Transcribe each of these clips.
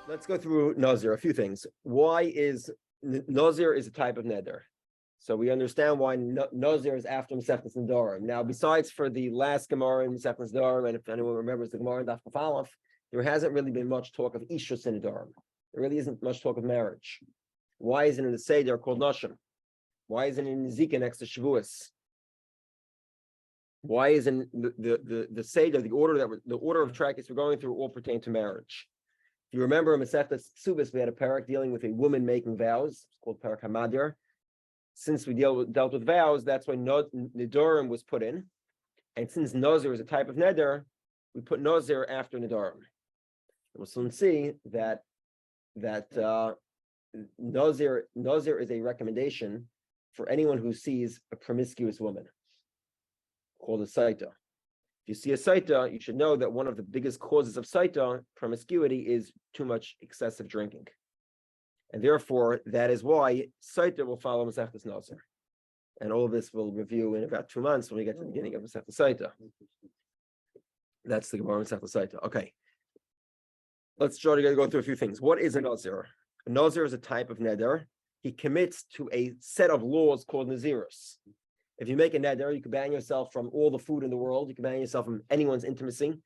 Let's go through Nazir, a few things. Why is Nazir is a type of neder? So we understand why Nazir is after Masechtas Nedarim. Now, besides for the last Gemara in Masechtas Nedarim, and if anyone remembers the Gemara in Daf Kaf Aleph, there hasn't really been much talk of Ishus in Nedarim. There really isn't much talk of marriage. Why isn't it in the Seder called Nashim? Why isn't it in Zika next to Shavuos? Why isn't the Seder, the order of tractates we're going through all pertain to marriage? If you remember in Masechtas Subis, we had a parak dealing with a woman making vows. It's called parak Hamadir. Since we dealt with vows, that's why Nedarim was put in. And since Nazir is a type of neder, we put Nazir after Nedarim. We'll soon see that Nazir is a recommendation for anyone who sees a promiscuous woman, called a saita. If you see a saita, you should know that one of the biggest causes of saita, promiscuity, is too much excessive drinking. And therefore, that is why saita will follow Masechtas Nazir. And all of this we'll review in about 2 months when we get to the beginning of Masechtas Saita. That's the Gemara Masechtas Saita. Okay. Let's try to go through a few things. What is a Nazir? A Nazir is a type of neder. He commits to a set of laws called Nazirus. If you make a neder, you can ban yourself from all the food in the world. You can ban yourself from anyone's intimacy,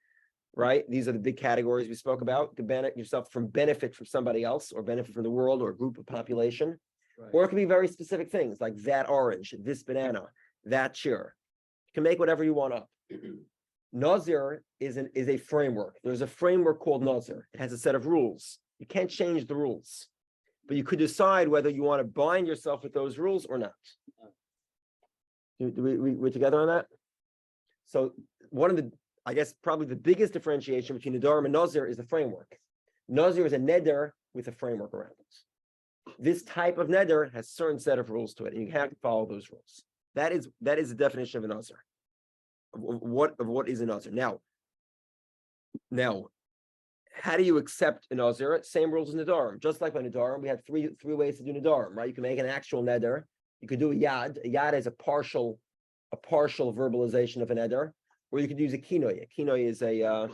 right? These are the big categories we spoke about. You can ban yourself from benefit from somebody else or benefit from the world or a group of population. Right. Or it can be very specific things like that orange, this banana, that chair. You can make whatever you want up. Nazir is a framework. There's a framework called Nazir. It has a set of rules. You can't change the rules, but you could decide whether you want to bind yourself with those rules or not. We're together on that? So one of the, I guess, probably the biggest differentiation between Nedarim and Nazir is the framework. Nazir is a neder with a framework around it. This type of neder has a certain set of rules to it, and you have to follow those rules. That is the definition of a Nazir. Of what is a Nazir? Now, how do you accept a Nazir? Same rules as Nedarim. Just like by Nedarim, we have three ways to do Nedarim, right? You can make an actual neder. You could do a yad. A yad is a partial verbalization of a neder, or you could use a kinoy. A kinoy is a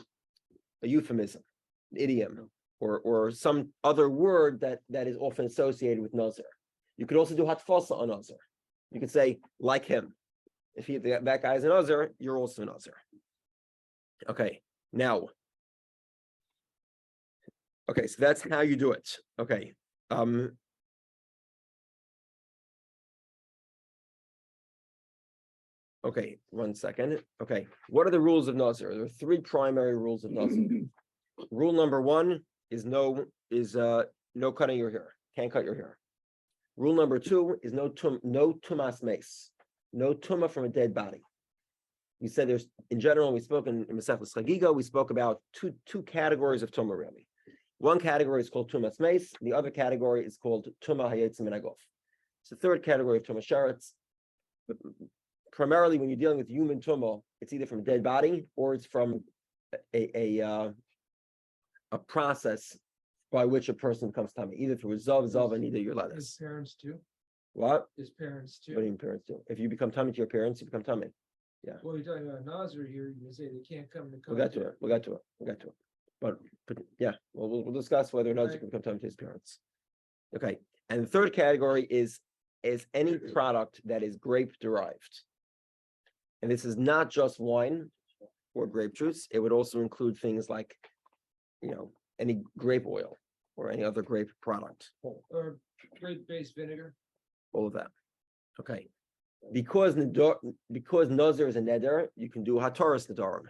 euphemism, an idiom, or some other word that is often associated with Nazir. You could also do hatfasa on Nazir. You could say, like him. If that guy is a Nazir, you're also a Nazir. Okay, now. Okay, so that's how you do it. Okay. Okay, 1 second. Okay, what are the rules of Nazir? There are 3 primary rules of Nazir. Rule number 1 is no cutting your hair. Can't cut your hair. Rule number 2 is no tumas mace. No tumah from a dead body. We said there's, in general, we spoke in Masechtas Chagiga, we spoke about two categories of tumah really. One category is called tumas mace. The other category is called tumah hayetzim min haguf. It's the third category of tumah sheretz. But primarily, when you're dealing with human tumah, it's either from a dead body or it's from a process by which a person becomes tummy, either through a zav, and either your lettuce. His parents too. What? His parents too. What do you mean parents do? If you become tummy to your parents, you become tummy. Yeah. Well, you're talking about Nazir here. You say they can't come to. We'll get to it. But yeah, we'll discuss whether or not you can become tummy to his parents. Okay. And the third category is any product that is grape derived. And this is not just wine or grape juice. It would also include things like, any grape oil or any other grape product. Or grape-based vinegar. All of that. Okay. Because Nazir is a neder, you can do hataras nedarim.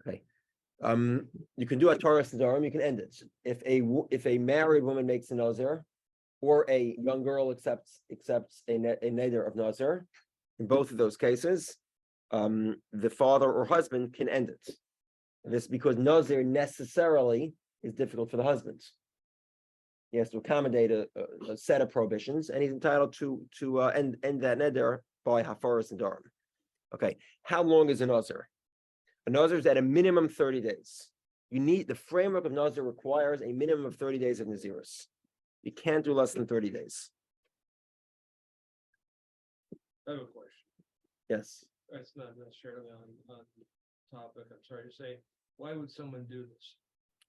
Okay. You can do hataras nedarim. You can end it. If a married woman makes a Nazir, or a young girl accepts a neder of Nazir, in both of those cases, the father or husband can end it. This because Nazir necessarily is difficult for the husband. He has to accommodate a set of prohibitions, and he's entitled to end that neder by hafaras nedarim. Okay, how long is a Nazir? A Nazir is at a minimum 30 days. the framework of Nazir requires a minimum of 30 days of Nazirus. You can't do less than 30 days. I have a question. Yes. That's not necessarily on topic. I'm sorry to say. Why would someone do this?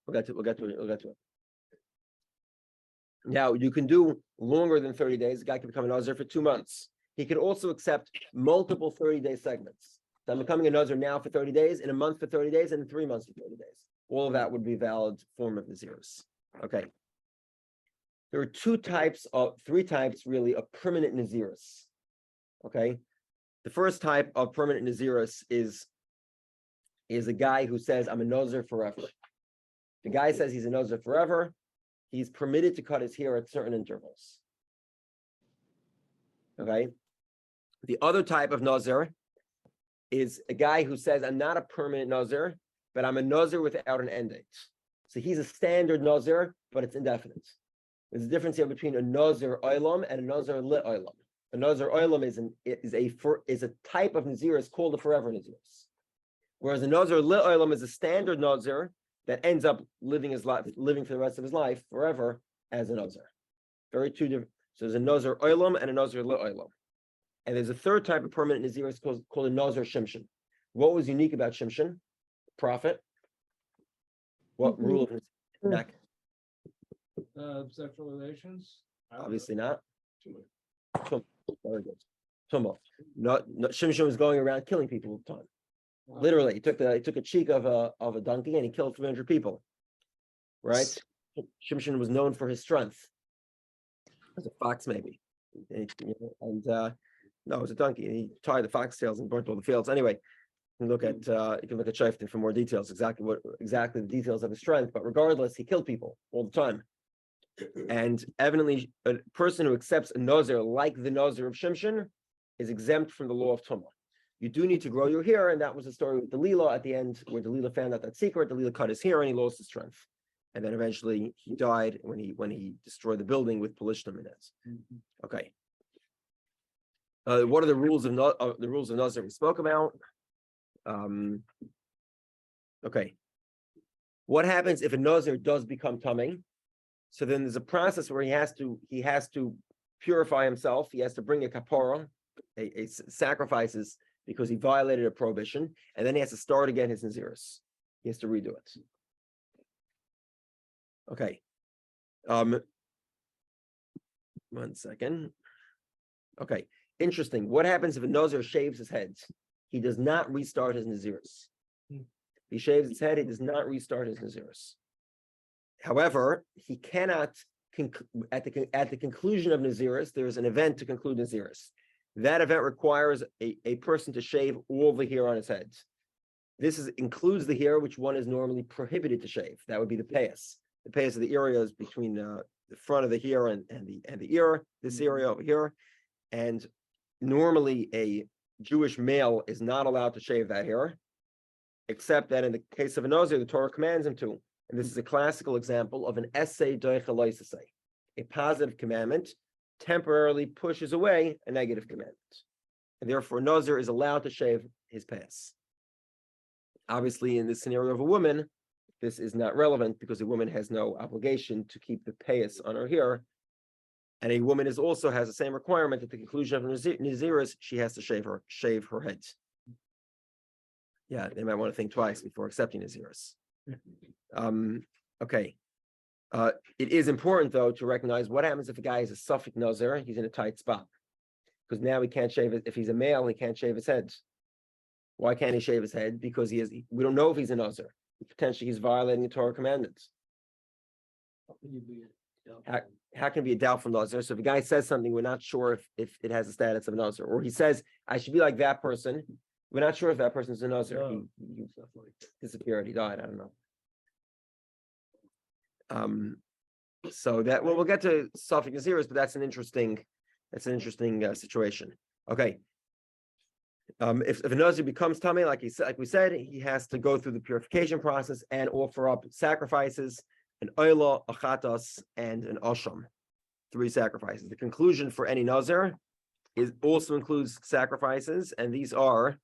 We'll get to it. Now, you can do longer than 30 days. The guy can become a Nazir for 2 months. He can also accept multiple 30-day segments. So I'm becoming a Nazir now for 30 days, in a month for 30 days, and in 3 months for 30 days. All of that would be a valid form of Nazirus. Okay. There are three types really of permanent Nazirus. Okay. The first type of permanent Nazirus is a guy who says, I'm a Nazir forever. The guy says he's a Nazir forever. He's permitted to cut his hair at certain intervals. Okay. The other type of Nazir is a guy who says, I'm not a permanent Nazir, but I'm a Nazir without an end date. So he's a standard Nazir, but it's indefinite. There's a difference here between a Nazir Olam and a Nazir Lit Olam. A Nazir Olam is a type of Nazirus called a forever Nazirus. Whereas a Nazir Lit Olam is a standard Nazir that ends up living for the rest of his life forever as a Nazir. Very two different. So there's a Nazir Olam and a Nazir Lit Olam. And there's a third type of permanent Nazirus called a Nazir Shimshon. What was unique about Shimshon? Prophet. What rule of neck? Sexual relations? Obviously not. Very good. Tumah. Shimshon was going around killing people all the time. Literally, he took a cheek of a donkey and he killed 300 people. Right? Shimshon was known for his strength. As a fox, maybe. No, it was a donkey. And he tied the foxtails and burnt all the fields. Anyway, you can look at Shafton for more details, exactly the details of his strength. But regardless, he killed people all the time. And evidently, a person who accepts a Nazir like the Nazir of Shimshon is exempt from the law of Tumah. You do need to grow your hair, and that was the story with Delilah at the end, where Delilah found out that secret. Delilah cut his hair and he lost his strength. And then eventually he died when he destroyed the building with Pelishtim in it. Okay. What are the rules of Nazir we spoke about? Okay. What happens if a Nazir does become Tameh? So then there's a process where he has to purify himself. He has to bring a kapara, a sacrifices, because he violated a prohibition, and then he has to start again his Nazirus. He has to redo it. Okay. 1 second. Okay. Interesting. What happens if a Nazir shaves his head? He does not restart his Nazirus. If he shaves his head, he does not restart his Nazirus. However, he cannot, at the conclusion of Nazirus, there's an event to conclude Nazirus. That event requires a person to shave all the hair on his head. This includes the hair which one is normally prohibited to shave. That would be the payas. The payas are the areas between the front of the hair and the ear, this area over here. And normally a Jewish male is not allowed to shave that hair, except that in the case of a Nazir, the Torah commands him to. And this is a classical example of an essay doichaloisase. A positive commandment temporarily pushes away a negative commandment. And therefore, Nazir is allowed to shave his payas. Obviously, in this scenario of a woman, this is not relevant because a woman has no obligation to keep the payas on her hair. And a woman also has the same requirement at the conclusion of Nazirus, she has to shave her head. Yeah, they might want to think twice before accepting Nazirus. Okay. It is important, though, to recognize what happens if a guy is a Suffolk Nazir, he's in a tight spot. Because now he can't shave it. If he's a male, he can't shave his head. Why can't he shave his head? Because we don't know if he's a Nazir. Potentially he's violating the Torah commandments. How can it be a doubtful Nazir? So if a guy says something, we're not sure if it has the status of a Nazir. Or he says, I should be like that person. We're not sure if that person's a Nazir. He disappeared, he died, I don't know. So that, well, we'll get to Suffolk Nazirus, but that's an interesting situation. Okay. If a Nazir becomes Tameh, like we said, he has to go through the purification process and offer up sacrifices, an oila, a chatas, and an asham. 3 sacrifices. The conclusion for any Nazir also includes sacrifices, and these are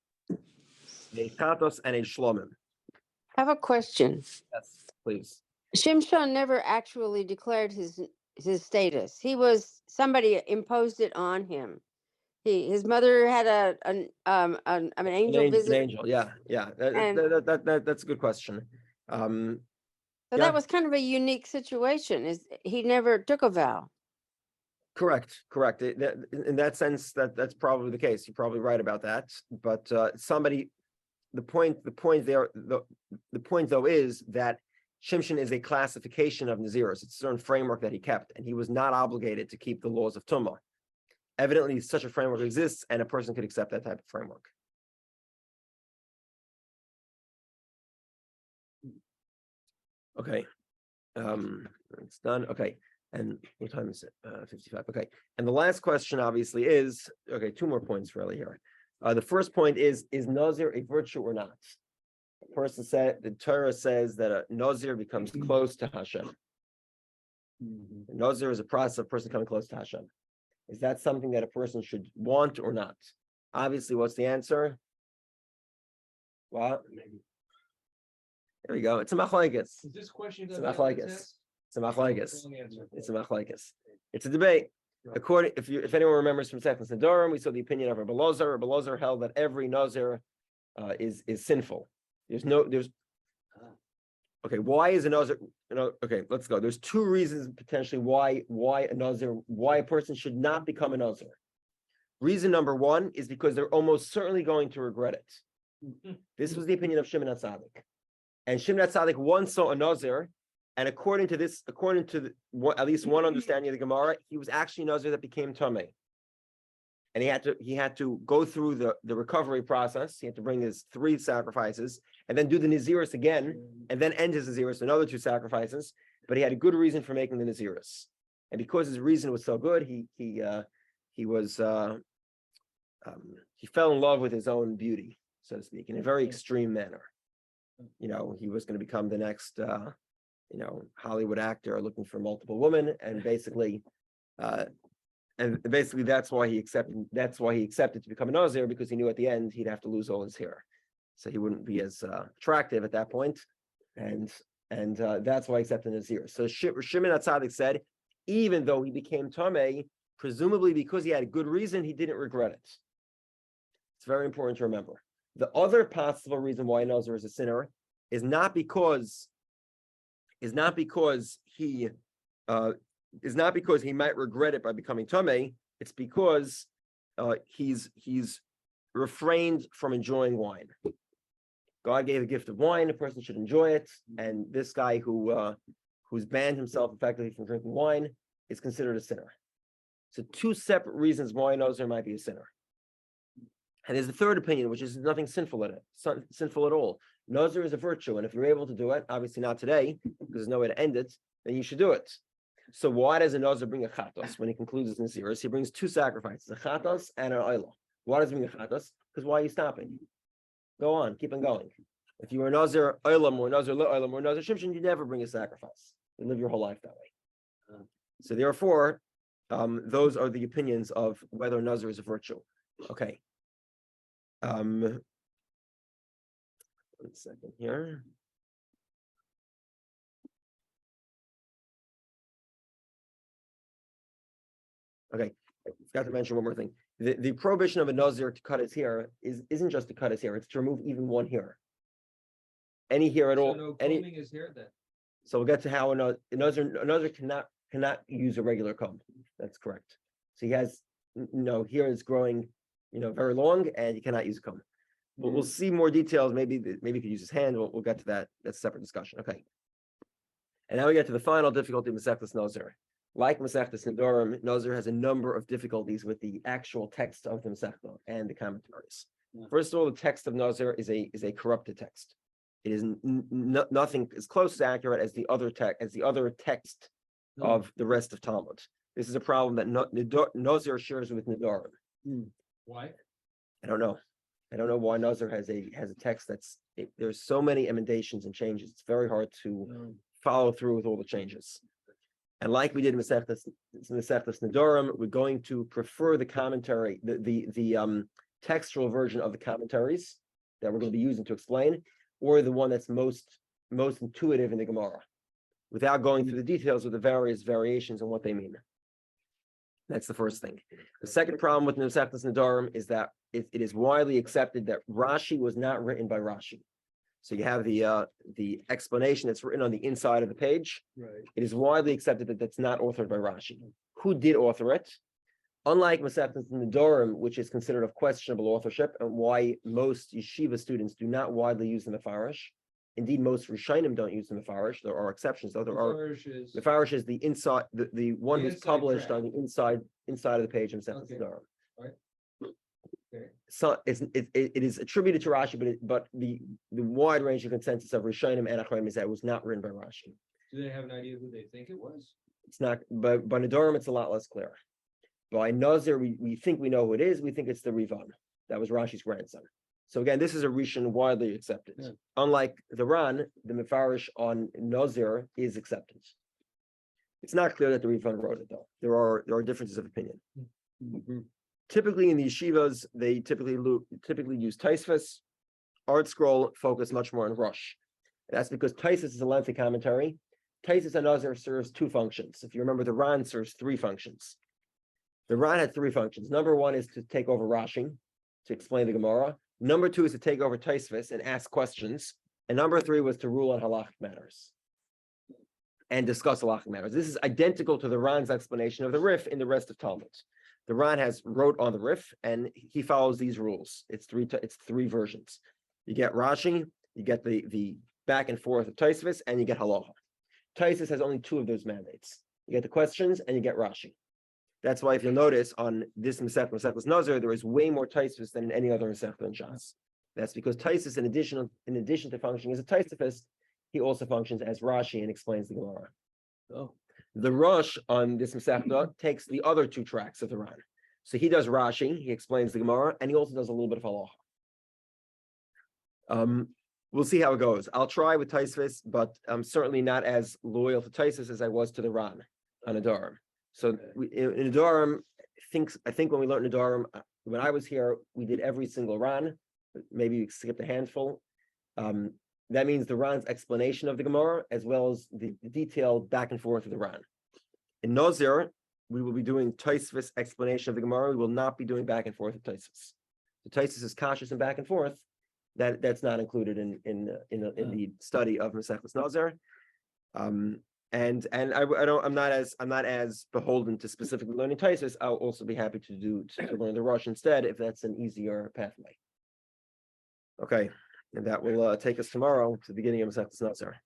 a chatas and a shlomim. I have a question. Yes, please. Shimshon never actually declared his status. He was somebody imposed it on him. His mother had an angel An visit, angel, yeah. and That's a good question. so yeah. that was kind of a unique situation. Is he never took a vow? Correct. In that sense, that's probably the case. You're probably right about that. But the point though is that Shimshon is a classification of Naziros. It's a certain framework that he kept, and he was not obligated to keep the laws of Tumah. Evidently, such a framework exists, and a person could accept that type of framework. Okay, it's done. Okay, and what time is it? 55. Okay, and the last question, obviously, is okay. 2 more points really here. The first point is Nazir a virtue or not? A person said the Torah says that a Nazir becomes close to Hashem. Nazir is a process of a person coming close to Hashem. Is that something that a person should want or not? Obviously, what's the answer? What? There we go. It's a machlokes. Is this question? It's a machlokes. It's a machlokes. It's a machlokes. It's a debate. According, if anyone remembers from Tractate Nazir, we saw the opinion of Rabbi Lozer. Rabbi Lozer held that every Nazir is sinful. Okay, why is a Nazir? Okay, let's go. There's 2 reasons potentially why a person should not become a Nazir. Reason number 1 is because they're almost certainly going to regret it. This was the opinion of Shimon HaTzadik, and Shimon HaTzadik once saw a Nazir, and according to at least one understanding of the Gemara, he was actually a Nazir that became Tameh. And he had to go through the recovery process. He had to bring his 3 sacrifices and then do the Naziris again, and then end his Naziris, another 2 sacrifices. But he had a good reason for making the Naziris. And because his reason was so good, he fell in love with his own beauty, so to speak, in a very extreme manner. He was going to become the next Hollywood actor looking for multiple women, and basically that's why he accepted to become a Nazir, because he knew at the end he'd have to lose all his hair, so he wouldn't be as attractive at that point, and that's why he accepted Nazir. So Shimon HaTzadik said, even though he became Tameh, presumably because he had a good reason, he didn't regret it. It's very important to remember. The other possible reason why a Nazir is a sinner is not because he might regret it by becoming Tameh. It's because he's refrained from enjoying wine. God gave a gift of wine; a person should enjoy it. And this guy who's banned himself effectively from drinking wine is considered a sinner. So 2 separate reasons why a Nazir might be a sinner. And there's the third opinion, which is nothing sinful in it, sinful at all. Nazir is a virtue, and if you're able to do it, obviously not today, because there's no way to end it, then you should do it. So why does a Nazir bring a chatos when he concludes his Naziris? He brings 2 sacrifices, a chatos and an oila. Why does he bring a chatos? Because why are you stopping? Go on, keep on going. If you were a Nazir oilam or Nazir lo oilam or Nazir shimshon, you never bring a sacrifice. You live your whole life that way. So therefore, those are the opinions of whether Nazir is a virtue. Okay. 1 second here. Okay, I forgot to mention one more thing. The prohibition of a Nazir to cut his hair isn't just to cut his hair; it's to remove even 1 hair. Any hair at all. No combing his hair then. So we'll get to how a Nazir cannot use a regular comb. That's correct. So he has hair is growing, very long, and he cannot use a comb. But we'll see more details. Maybe he could use his hand. We'll get to that. That's a separate discussion. Okay. And now we get to the final difficulty of Masechtas Nazir. Like Masechtas Nedarim, Nazir has a number of difficulties with the actual text of the Masechta and the commentaries. First of all, the text of Nazir is a corrupted text. It is nothing as close to accurate as the other text of the rest of Talmud. This is a problem that Nazir shares with Nedarim. Why? I don't know why Nazir has a text there's so many emendations and changes. It's very hard to follow through with all the changes. And like we did in Masechtas Nedarim, we're going to prefer the commentary, the textual version of the commentaries that we're going to be using to explain. or the one that's most intuitive in the Gemara, without going through the details of the various variations and what they mean. That's the first thing. The second problem with Masechtas Nedarim is that it is widely accepted that Rashi was not written by Rashi. So you have the explanation that's written on the inside of the page. Right. It is widely accepted that that's not authored by Rashi. Who did author it? Unlike Masechtas Nedarim, which is considered of questionable authorship, and why most yeshiva students do not widely use the Mefarish. Indeed, most Rishonim don't use the Mefarish. There are exceptions, though. Mefarish is the inside, the one who's inside published track. on the inside of the page in Masechtas Okay. Nedarim. Right. Okay. So it is attributed to Rashi, but the wide range of consensus of Rishonim and Achronim is that it was not written by Rashi. Do they have an idea who they think it was? It's not, but by Nedarim, it's a lot less clear. By Nazir, we think we know who it is. We think it's the Rivan. That was Rashi's grandson. So again, this is a Rishon widely accepted. Yeah. Unlike the Ran, the Mefarish on Nazir is accepted. It's not clear that the Rivan wrote it, though. There are differences of opinion. Mm-hmm. Typically in the yeshivas, they typically use Taisfus. Art Scroll focus much more on Rosh. That's because Taisus is a lengthy commentary. Taisus and Nazir serves two functions. If you remember, the Ran serves three functions. The Ran had three functions. Number one is to take over Rashi, to explain the Gemara. Number two is to take over Taisfus and ask questions. And number three was to rule on halachic matters and discuss halachic matters. This is identical to the Ran's explanation of the Rif in the rest of Talmud. The Ran wrote on the Rif, and he follows these rules. It's three versions. You get Rashi, you get the back and forth of Taisfus, and you get halacha. Taisfus has only two of those mandates. You get the questions, and you get Rashi. That's why, if you'll notice, on this Masechtas Nazir, there is way more Taisfus than in any other Masechta in Shas. That's because Taisus, in addition to functioning as a Taisfus, he also functions as Rashi and explains the Gemara. Oh. The Rosh on this Masechta takes the other two tracks of the Ran. So he does Rashi, he explains the Gemara, and he also does a little bit of halacha. We'll see how it goes. I'll try with Taisfus, but I'm certainly not as loyal to Taisus as I was to the Ran on Nedarim. So in Nedarim, I think when we learned Nedarim, when I was here, we did every single Ran. Maybe we skipped a handful. That means the Ran's explanation of the Gemara, as well as the detailed back and forth of the Ran. In Nazir, we will be doing Taisfus explanation of the Gemara. We will not be doing back and forth of Taisfus. The Taisfus is cautious and back and forth. That's not included in the study of Masechtas Nazir. I'm not as beholden to specifically learning Taisfus. I'll also be happy to learn the Rosh instead if that's an easier pathway. Okay, and that will take us tomorrow to the beginning of Masechtas Nazir.